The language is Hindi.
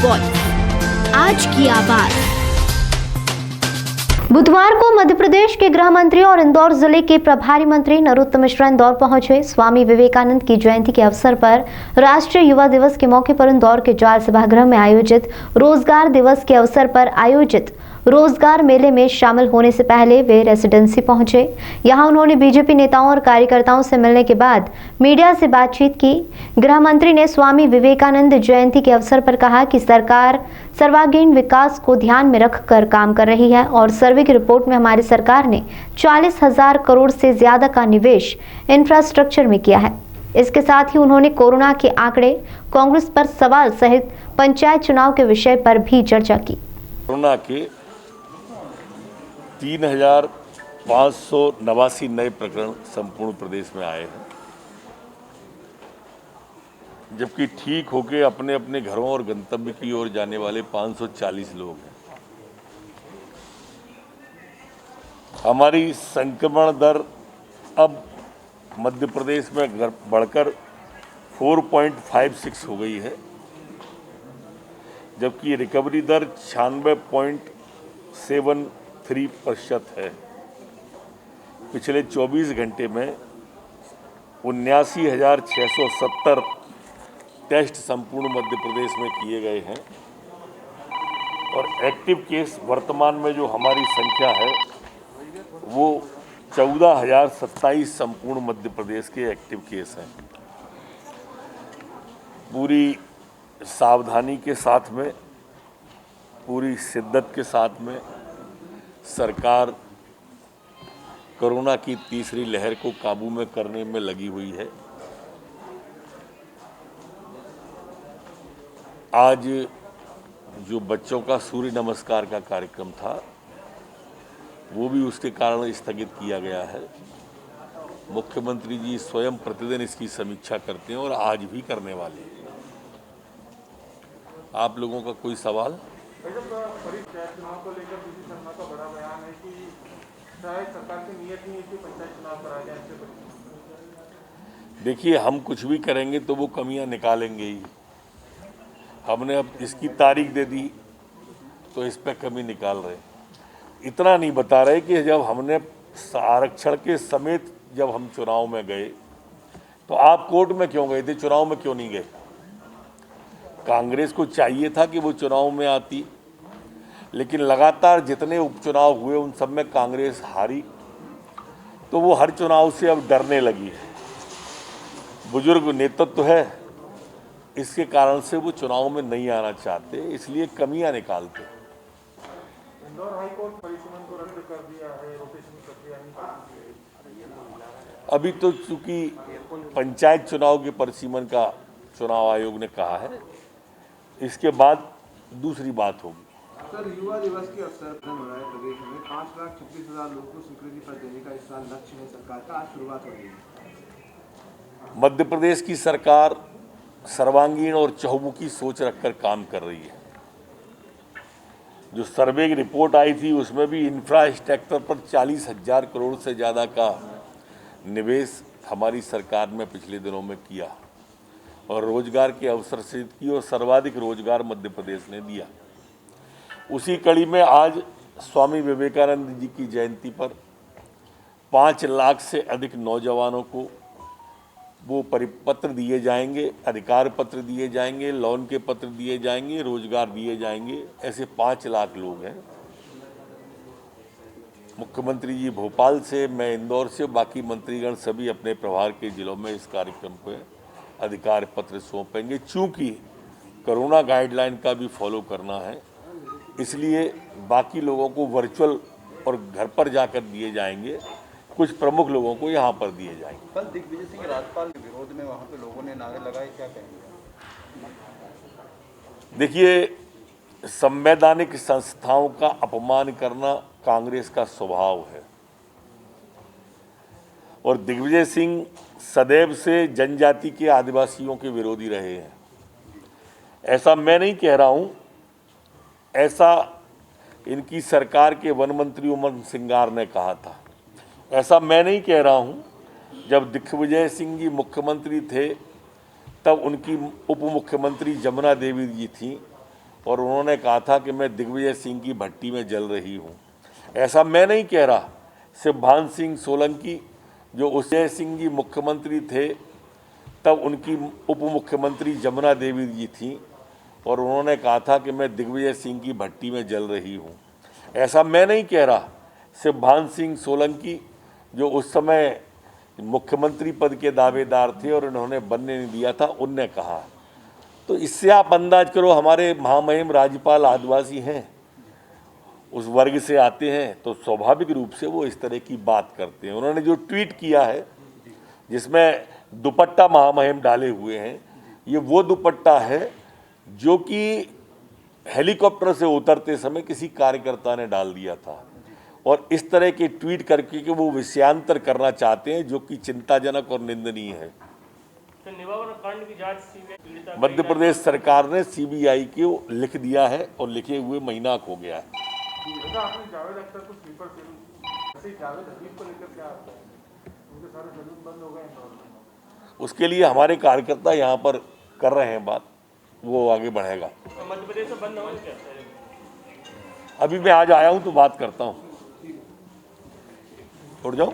वॉइस, आज की आवाज। बुधवार को मध्य प्रदेश के गृह मंत्री और इंदौर जिले के प्रभारी मंत्री नरोत्तम मिश्रा इंदौर पहुंचे। स्वामी विवेकानंद की जयंती के अवसर पर राष्ट्रीय युवा दिवस के मौके पर इंदौर के जाल सभागृह में आयोजित रोजगार दिवस के अवसर पर आयोजित रोजगार मेले में शामिल होने से पहले वे रेसिडेंसी पहुंचे। यहां उन्होंने बीजेपी नेताओं और कार्यकर्ताओं से मिलने के बाद मीडिया से बातचीत की। गृह मंत्री ने स्वामी विवेकानंद जयंती के अवसर पर कहा कि सरकार सर्वांगीण विकास को ध्यान में रखकर काम कर रही है और सर्वे की रिपोर्ट में हमारी सरकार ने 40,000 करोड़ से ज्यादा का निवेश इंफ्रास्ट्रक्चर में किया है। इसके साथ ही उन्होंने कोरोना के आंकड़े, कांग्रेस पर सवाल सहित पंचायत चुनाव के विषय पर भी चर्चा की। कोरोना के 3,589 नए प्रकरण संपूर्ण प्रदेश में आए हैं, जबकि ठीक होकर अपने अपने घरों और गंतव्य की ओर जाने वाले 540 लोग हैं। हमारी संक्रमण दर अब मध्य प्रदेश में बढ़कर 4.56 हो गई है, जबकि रिकवरी दर 96.73% है। पिछले 24 घंटे में 79,670 टेस्ट संपूर्ण मध्य प्रदेश में किए गए हैं और एक्टिव केस वर्तमान में जो हमारी संख्या है वो 14,027 संपूर्ण मध्य प्रदेश के एक्टिव केस हैं। पूरी सावधानी के साथ में, पूरी शिद्दत के साथ में सरकार कोरोना की तीसरी लहर को काबू में करने में लगी हुई है। आज जो बच्चों का सूर्य नमस्कार का कार्यक्रम था वो भी उसके कारण स्थगित किया गया है। मुख्यमंत्री जी स्वयं प्रतिदिन इसकी समीक्षा करते हैं और आज भी करने वाले हैं। आप लोगों का कोई सवाल? पंचायत चुनाव को लेकर किसी शर्मा का बड़ा बयान है कि शायद सरकार की नीयत नहीं है कि पंचायत चुनाव कराया जाए। देखिए, हम कुछ भी करेंगे तो वो कमियां निकालेंगे ही। हमने अब इसकी तारीख दे दी तो इस पर कमी निकाल रहे। इतना नहीं बता रहे कि जब हमने आरक्षण के समेत जब हम चुनाव में गए तो आप कोर्ट में क्यों गए थे, चुनाव में क्यों नहीं गए? कांग्रेस को चाहिए था कि वो चुनाव में आती, लेकिन लगातार जितने उपचुनाव हुए उन सब में कांग्रेस हारी, तो वो हर चुनाव से अब डरने लगी है। बुजुर्ग नेतृत्व है, इसके कारण से वो चुनाव में नहीं आना चाहते, इसलिए कमियां निकालते। इंदौर हाईकोर्ट परिसीमन को रद्द कर दिया है, रोटेशन प्रक्रिया नहीं। अभी तो चूंकि पंचायत चुनाव के परिसीमन का चुनाव आयोग ने कहा है, इसके बाद दूसरी बात होगी। सर, युवा दिवस के अवसर पर हो रहा है प्रदेश में 5,36,000 लोगों को स्वीकृति पत्र देने का इस साल लक्ष्य है सरकार का। आज शुरुआत हो रही है। मध्य प्रदेश की सरकार सर्वांगीण और चहुमुखी सोच रखकर काम कर रही है। जो सर्वे की रिपोर्ट आई थी उसमें भी इंफ्रास्ट्रक्चर पर 40,000 करोड़ से ज़्यादा का निवेश हमारी सरकार ने पिछले दिनों में किया और रोजगार के अवसर सृजित किए और सर्वाधिक रोजगार मध्य प्रदेश ने दिया। उसी कड़ी में आज स्वामी विवेकानंद जी की जयंती पर 5 लाख से अधिक नौजवानों को वो परिपत्र दिए जाएंगे, अधिकार पत्र दिए जाएंगे, लोन के पत्र दिए जाएंगे, रोजगार दिए जाएंगे। ऐसे 5 लाख लोग हैं। मुख्यमंत्री जी भोपाल से, मैं इंदौर से, बाकी मंत्रीगण सभी अपने प्रभार के जिलों में इस कार्यक्रम को अधिकार पत्र सौंपेंगे। चूंकि कोरोना गाइडलाइन का भी फॉलो करना है, इसलिए बाकी लोगों को वर्चुअल और घर पर जाकर दिए जाएंगे, कुछ प्रमुख लोगों को यहाँ पर दिए जाएंगे। कल दिग्विजय सिंह राजपाल के विरोध में वहाँ पे लोगों ने नारे लगाए, क्या कहेंगे? देखिए, संवैधानिक संस्थाओं का अपमान करना कांग्रेस का स्वभाव है और दिग्विजय सिंह सदैव से जनजाति के आदिवासियों के विरोधी रहे हैं। ऐसा मैं नहीं कह रहा हूँ, ऐसा इनकी सरकार के वन मंत्री उमंग सिंगार ने कहा था। ऐसा मैं नहीं कह रहा हूँ। जब दिग्विजय सिंह जी मुख्यमंत्री थे तब उनकी उप मुख्यमंत्री जमुना देवी जी थी और उन्होंने कहा था कि मैं दिग्विजय सिंह की भट्टी में जल रही हूँ। ऐसा मैं नहीं कह रहा, शिवभान सिंह सोलंकी जो उदय सिंह जी मुख्यमंत्री थे तब उनकी उप मुख्यमंत्री जमुना देवी जी थी और उन्होंने कहा था कि मैं दिग्विजय सिंह की भट्टी में जल रही हूँ। ऐसा मैं नहीं कह रहा, शिवभान सिंह सोलंकी जो उस समय मुख्यमंत्री पद के दावेदार थे और उन्होंने बनने नहीं दिया था, उनने कहा। तो इससे आप अंदाज करो, हमारे महामहिम राज्यपाल आदिवासी हैं, उस वर्ग से आते हैं, तो स्वाभाविक रूप से वो इस तरह की बात करते हैं। उन्होंने जो ट्वीट किया है जिसमें दुपट्टा महामहिम डाले हुए हैं, ये वो दुपट्टा है जो कि हेलीकॉप्टर से उतरते समय किसी कार्यकर्ता ने डाल दिया था और इस तरह के ट्वीट करके कि वो विषयांतर करना चाहते हैं, जो कि चिंताजनक और निंदनीय है। तो निवारण कांड की जांच सीबीआई मध्य प्रदेश सरकार ने सीबीआई को लिख दिया है और लिखे हुए महीना हो गया है। जैसा आपने जावेद अख्तर को स्लीपर सेल, ऐसे ही जावेद हबीब को लेकर क्या आता है? उनके सारे सैलून बंद हो गए इंदौर में। उसके लिए हमारे कार्यकर्ता यहाँ पर कर रहे हैं बात, वो आगे बढ़ेगा। मध्य प्रदेश में बंद होने क्या? अभी मैं आज आया हूँ तो बात करता हूँ। उठ जाओ।